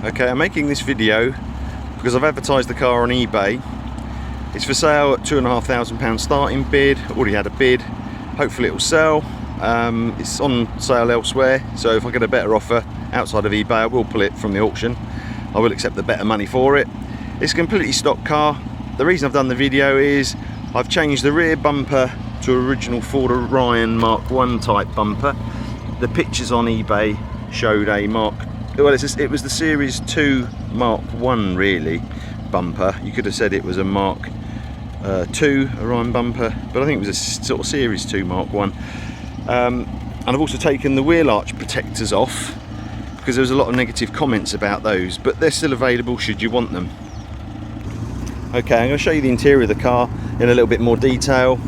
Okay, I'm making this video because I've advertised the car on eBay. It's for sale at £2,500 starting bid. Already had a bid. Hopefully it will sell. It's on sale elsewhere, so if I get a better offer outside of eBay, I will pull it from the auction. I will accept the better money for it. It's a completely stock car. The reason I've done the video is I've changed the rear bumper to original Ford Orion Mk1 type bumper. The pictures on eBay showed a it was the Series 2 Mk1 really bumper. You could have said it was a Mark 2 Orion bumper, but I think it was a sort of Series 2 Mk1. And I've also taken the wheel arch protectors off because there was a lot of negative comments about those, but they're still available should you want them. Okay, I'm going to show you the interior of the car in a little bit more detail.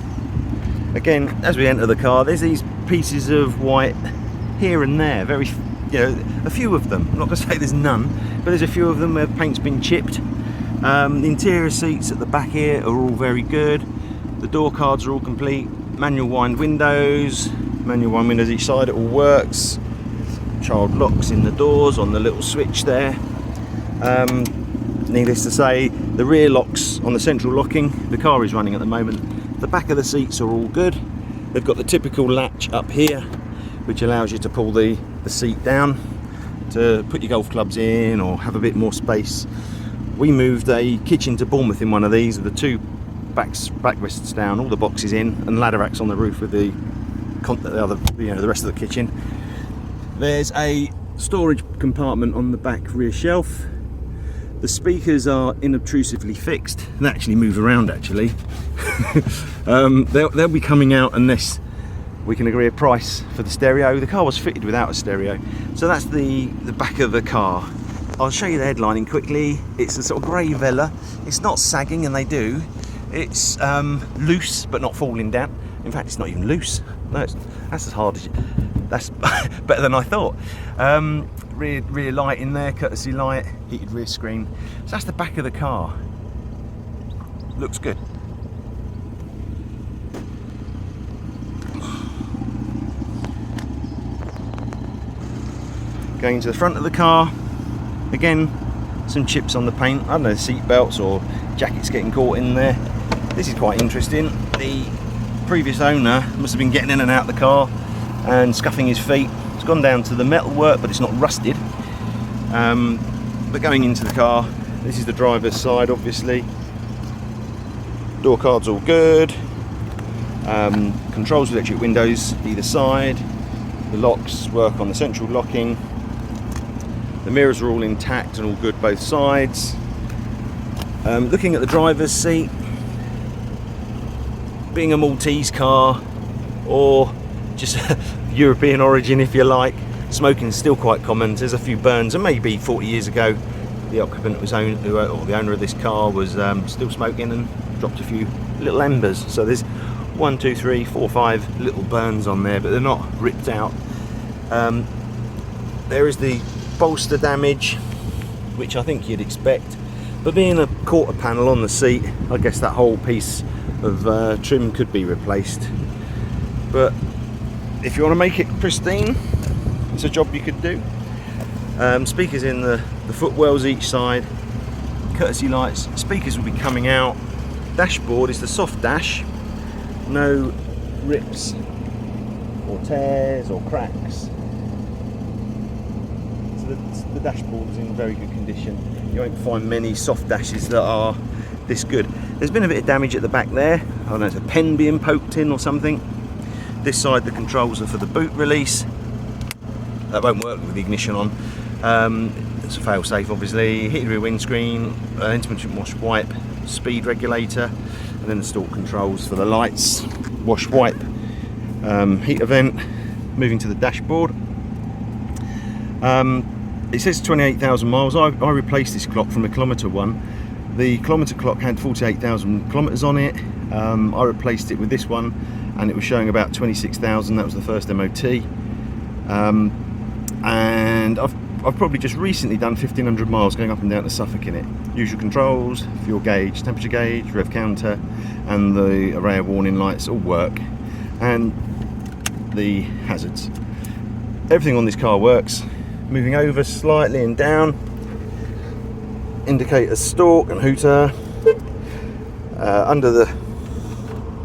Again, as we enter the car, there's these pieces of white here and there, a few of them. I'm not going to say there's none, but there's a few of them where paint's been chipped. The interior seats at the back here are all very good. The door cards are all complete. Manual wind windows each side, it all works. Child locks in the doors on the little switch there. Needless to say, the rear locks on the central locking, the car is running at the moment. The back of the seats are all good. They've got the typical latch up here, which allows you to pull the seat down to put your golf clubs in or have a bit more space. We moved a kitchen to Bournemouth in one of these with the two backrests down, all the boxes in, and ladder racks on the roof with the rest of the kitchen. There's a storage compartment on the back rear shelf. The speakers are inobtrusively fixed. They actually move around actually. They'll be coming out unless we can agree a price for the stereo. The car was fitted without a stereo. So that's the back of the car. I'll show you the headlining quickly. It's a sort of grey Vela. It's not sagging, and they do. It's loose but not falling down. In fact, it's not even loose. No, that's as hard as that's better than I thought. Rear light in there, courtesy light, heated rear screen. So that's the back of the car. Looks good. Going to the front of the car, again, some chips on the paint. I don't know, seat belts or jackets getting caught in there. This is quite interesting. The previous owner must have been getting in and out of the car and scuffing his feet. It's gone down to the metalwork, but it's not rusted. But going into the car, this is the driver's side, obviously. Door cards all good. Controls with electric windows either side. The locks work on the central locking. The mirrors are all intact and all good both sides. Looking at the driver's seat, being a Maltese car or just European origin if you like, smoking is still quite common. There's a few burns, and maybe 40 years ago the occupant or the owner of this car was still smoking and dropped a few little embers. So there's 1, 2, 3, 4, 5 little burns on there, but they're not ripped out. There is the bolster damage, which I think you'd expect, but being a quarter panel on the seat, I guess that whole piece of trim could be replaced. But if you want to make it pristine, it's a job you could do. Speakers in the footwells each side, courtesy lights, speakers will be coming out. Dashboard is the soft dash, no rips or tears or cracks. So the dashboard is in very good condition. You won't find many soft dashes that are this good. There's been a bit of damage at the back there. I don't know, it's a pen being poked in or something. This side, the controls are for the boot release. That won't work with the ignition on. It's a fail-safe, obviously. Heated rear windscreen, intermittent wash wipe, speed regulator, and then the stalk controls for the lights, wash wipe, heater vent. Moving to the dashboard. It says 28,000 miles. I replaced this clock from a kilometre one. The kilometre clock had 48,000 kilometres on it. I replaced it with this one, and it was showing about 26,000. That was the first MOT. And I've probably just recently done 1,500 miles going up and down to Suffolk in it. Usual controls, fuel gauge, temperature gauge, rev counter, and the array of warning lights all work, and the hazards. Everything on this car works. Moving over slightly and down, indicator stalk and hooter. Under the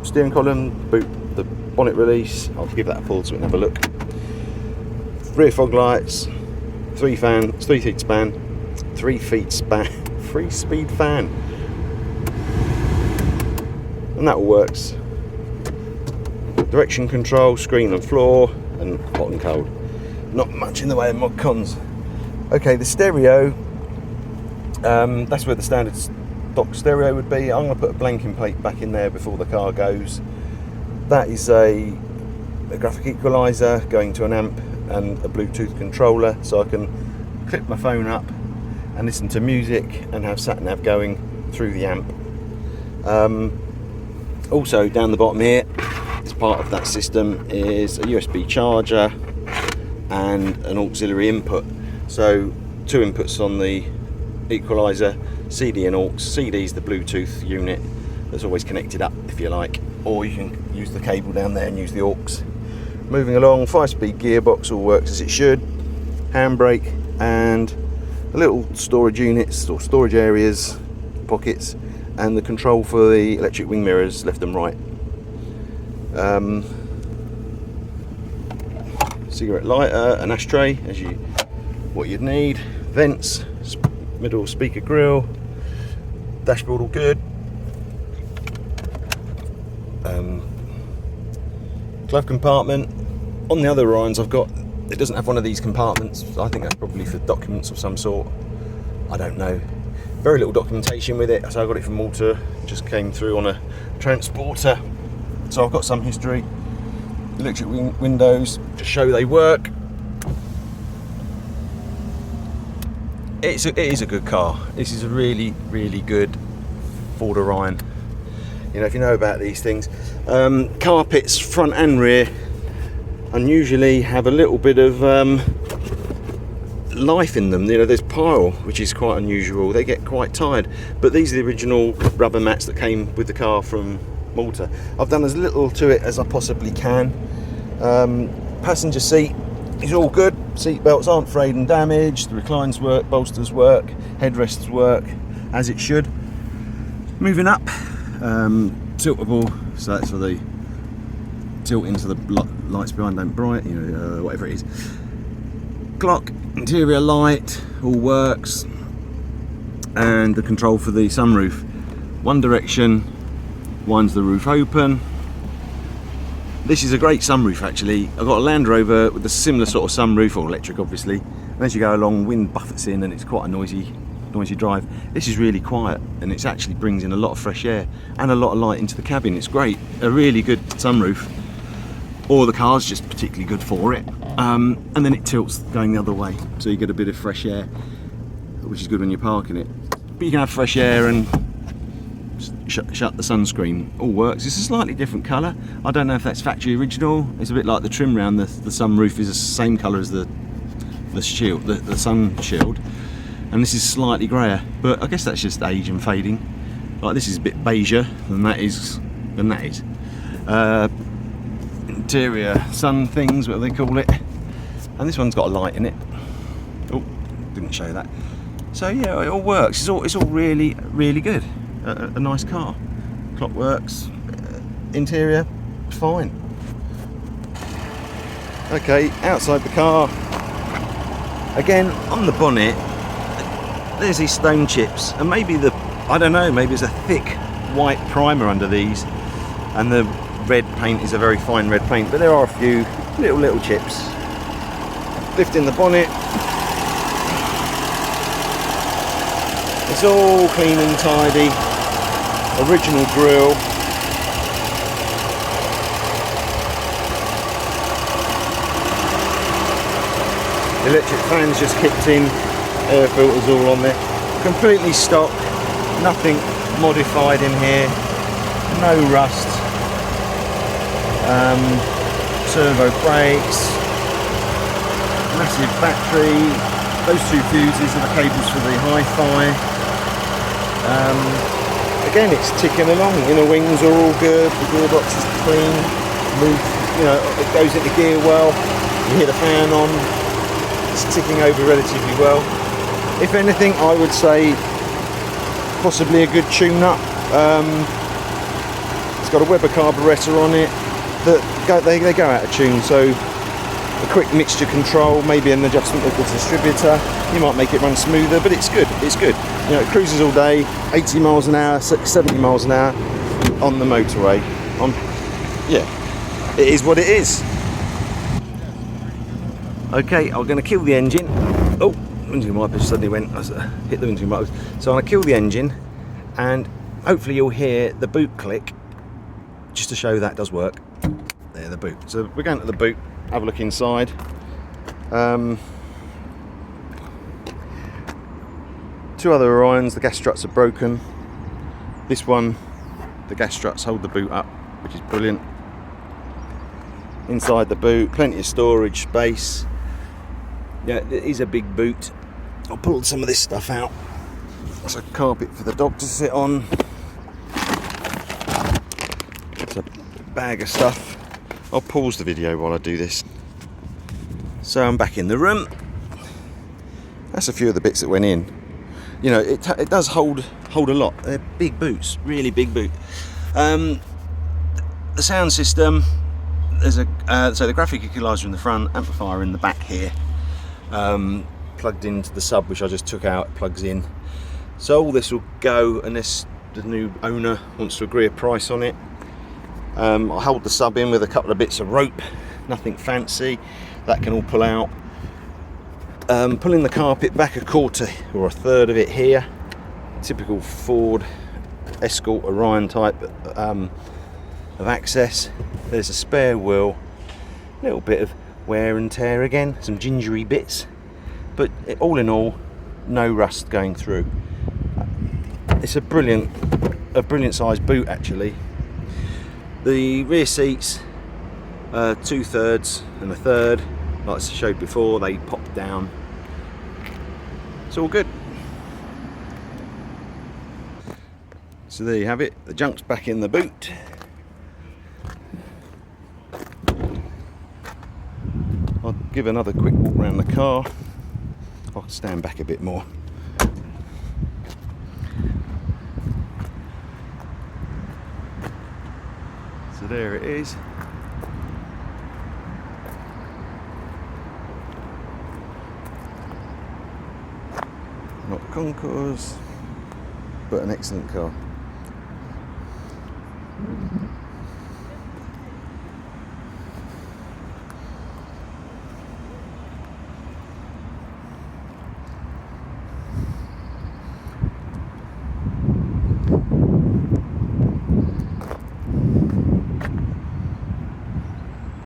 steering column, the bonnet release. I'll give that a pull so we can have a look. Rear fog lights, 3-speed span, 3-speed fan, and that all works. Direction control, screen and floor, and hot and cold. Not much in the way of mod cons. Okay, the stereo, that's where the standard stock stereo would be. I'm going to put a blanking plate back in there before the car goes. That is a graphic equalizer going to an amp and a Bluetooth controller, so I can clip my phone up and listen to music and have sat nav going through the amp. Also down the bottom here, as part of that system, is a USB charger and an auxiliary input. So 2 inputs on the equalizer, CD and aux. CD is the Bluetooth unit that's always connected up, if you like, or you can use the cable down there and use the aux. Moving along, 5-speed gearbox, all works as it should. Handbrake and a little storage units or storage areas, pockets, and the control for the electric wing mirrors left and right. Cigarette lighter, an ashtray, what you'd need. Vents, middle speaker grill, dashboard all good. Glove compartment. On the other Orions I've got, it doesn't have one of these compartments. I think that's probably for documents of some sort. I don't know. Very little documentation with it, so I got it from Malta. Just came through on a transporter, so I've got some history. Electric windows to show they work. It is a good car. This is a really, really good Ford Orion. You know, if you know about these things, carpets front and rear unusually have a little bit of life in them. You know, there's pile, which is quite unusual. They get quite tired, but these are the original rubber mats that came with the car from Malta. I've done as little to it as I possibly can. Passenger seat is all good. Seat belts aren't frayed and damaged. The reclines work, bolsters work, headrests work as it should. Moving up, tiltable, so that's for the tilting so the lights behind don't bright, you know, whatever it is. Clock, interior light, all works, and the control for the sunroof. One direction winds the roof open. This is a great sunroof actually. I've got a Land Rover with a similar sort of sunroof, or electric obviously, and as you go along wind buffets in and it's quite a noisy drive. This is really quiet and it actually brings in a lot of fresh air and a lot of light into the cabin. It's great, a really good sunroof, or the car's just particularly good for it. And then it tilts going the other way, so you get a bit of fresh air, which is good when you're parking it. But you can have fresh air and shut the sunscreen, all works. It's a slightly different colour. I don't know if that's factory original. It's a bit like the trim round the sunroof is the same colour as the shield, the sun shield, and this is slightly grayer, but I guess that's just age and fading. Like this is a bit beigeier than that is. Interior sun things, what they call it, and this one's got a light in it. Oh, didn't show that. So yeah, it all works. It's all really, really good. A nice car. Clock works. Interior, fine. Okay, outside the car. Again, on the bonnet, there's these stone chips, and maybe I don't know, maybe it's a thick white primer under these, and the red paint is a very fine red paint, but there are a few little chips. Lifting the bonnet. It's all clean and tidy. Original grille. Electric fans just kicked in, air filters all on there. Completely stock, nothing modified in here, no rust. Servo brakes, massive battery. Those two fuses are the cables for the hi-fi. Again, it's ticking along. Inner wings are all good. The gearbox is clean. You know, it goes into gear well. You hear the fan on. It's ticking over relatively well. If anything, I would say possibly a good tune-up. It's got a Weber carburettor on it that they go out of tune, so a quick mixture control, maybe an adjustment of the distributor, you might make it run smoother, but it's good, it's good. You know, it cruises all day, 80 miles an hour, 70 miles an hour on the motorway. Yeah, it is what it is. Okay, I'm going to kill the engine. Oh, windscreen wipers suddenly went, I hit the windscreen wipers. So I'm going to kill the engine, and hopefully you'll hear the boot click, just to show that does work. There, the boot. So we're going to the boot, have a look inside. Two other Orions, the gas struts are broken. This one, the gas struts hold the boot up, which is brilliant. Inside the boot, plenty of storage space. Yeah, it is a big boot. I'll pull some of this stuff out. There's a carpet for the dog to sit on. It's a bag of stuff. I'll pause the video while I do this. So I'm back in the room. That's a few of the bits that went in. You know, it does hold a lot. They're big boots, really big boot. The sound system, there's so the graphic equalizer in the front, amplifier in the back here, plugged into the sub, which I just took out. It plugs in. So all this will go unless the new owner wants to agree a price on it. I'll hold the sub in with a couple of bits of rope, nothing fancy. That can all pull out. Pulling the carpet back a quarter or a third of it here. Typical Ford Escort Orion type of access. There's a spare wheel, a little bit of wear and tear again, some gingery bits, but all in all, no rust going through. It's a brilliant sized boot actually. The rear seats, 2/3 and a third, like I showed before, they pop down. It's all good. So there you have it, the junk's back in the boot. I'll give another quick walk around the car. I'll stand back a bit more. So there it is. Not concours, but an excellent car.